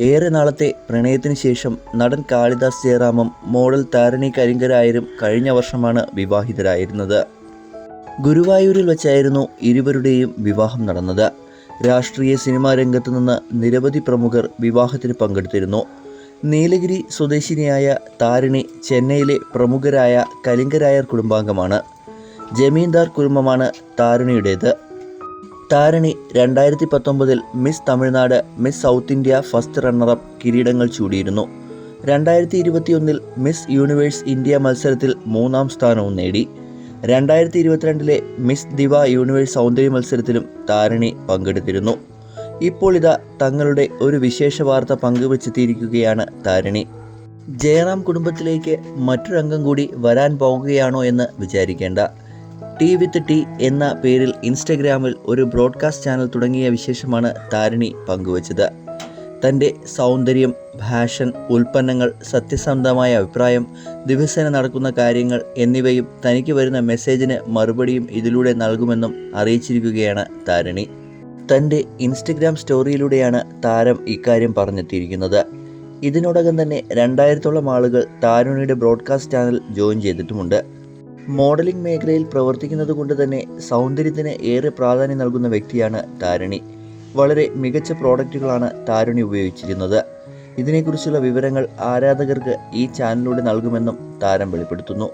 ഏറെ നാളത്തെ പ്രണയത്തിന് ശേഷം നടൻ കാളിദാസ് ജയറാമും മോഡൽ താരണി കരിങ്കരായരും കഴിഞ്ഞ വർഷമാണ് വിവാഹിതരായിരുന്നത്. ഗുരുവായൂരിൽ വച്ചായിരുന്നു ഇരുവരുടെയും വിവാഹം നടന്നത്. രാഷ്ട്രീയ സിനിമാ രംഗത്തു നിന്ന് നിരവധി പ്രമുഖർ വിവാഹത്തിന് പങ്കെടുത്തിരുന്നു. നീലഗിരി സ്വദേശിനിയായ താരിണി ചെന്നൈയിലെ പ്രമുഖരായ കലിംഗരായർ കുടുംബാംഗമാണ്. ജമീന്ദാർ കുടുംബമാണ് താരിണിയുടേത്. Tharini 2019 miss Tamil Nadu, miss south India first runner up കിരീടങ്ങൾ ചൂടിയിരുന്നു. 2021 മിസ് യൂണിവേഴ്സ് ഇന്ത്യ മത്സരത്തിൽ 3ാം സ്ഥാനവും നേടി. 2022 മിസ് ദിവ യൂണിവേഴ്സ് സൗന്ദര്യ മത്സരത്തിലും താരിണി പങ്കെടുത്തിരുന്നു. ഇപ്പോൾ ഇതാ തങ്ങളുടെ ഒരു വിശേഷ വാർത്ത പങ്കുവെച്ചെത്തിയിരിക്കുകയാണ് താരിണി. ജയറാം കുടുംബത്തിലേക്ക് മറ്റൊരംഗം കൂടി വരാൻ പോകുകയാണോ എന്ന് വിചാരിക്കേണ്ട. ടി വിത്ത് ടി എന്ന പേരിൽ ഇൻസ്റ്റഗ്രാമിൽ ഒരു ബ്രോഡ്കാസ്റ്റ് ചാനൽ തുടങ്ങിയ വിശേഷമാണ് താരിണി പങ്കുവച്ചത്. തൻ്റെ സൗന്ദര്യം, ഫാഷൻ, ഉൽപ്പന്നങ്ങൾ, സത്യസന്ധമായ അഭിപ്രായം, ദിവസേന നടക്കുന്ന കാര്യങ്ങൾ എന്നിവയും തനിക്ക് വരുന്ന മെസ്സേജിന് മറുപടിയും ഇതിലൂടെ നൽകുമെന്നും അറിയിച്ചിരിക്കുകയാണ് താരിണി. തൻ്റെ ഇൻസ്റ്റഗ്രാം സ്റ്റോറിയിലൂടെയാണ് താരം ഇക്കാര്യം പറഞ്ഞെത്തിയിരിക്കുന്നത്. ഇതിനോടകം തന്നെ 2000-ഓളം ആളുകൾ താരിണിയുടെ ബ്രോഡ്കാസ്റ്റ് ചാനൽ ജോയിൻ ചെയ്തിട്ടുമുണ്ട്. മോഡലിംഗ് മേഖലയിൽ പ്രവർത്തിക്കുന്നത് കൊണ്ട് തന്നെ സൗന്ദര്യത്തിന് ഏറെ പ്രാധാന്യം നൽകുന്ന വ്യക്തിയാണ് താരിണി. വളരെ മികച്ച പ്രോഡക്റ്റുകളാണ് താരിണി ഉപയോഗിച്ചിരുന്നത്. ഇതിനെക്കുറിച്ചുള്ള വിവരങ്ങൾ ആരാധകർക്ക് ഈ ചാനലിലൂടെ നൽകുമെന്നും താരം വെളിപ്പെടുത്തുന്നു.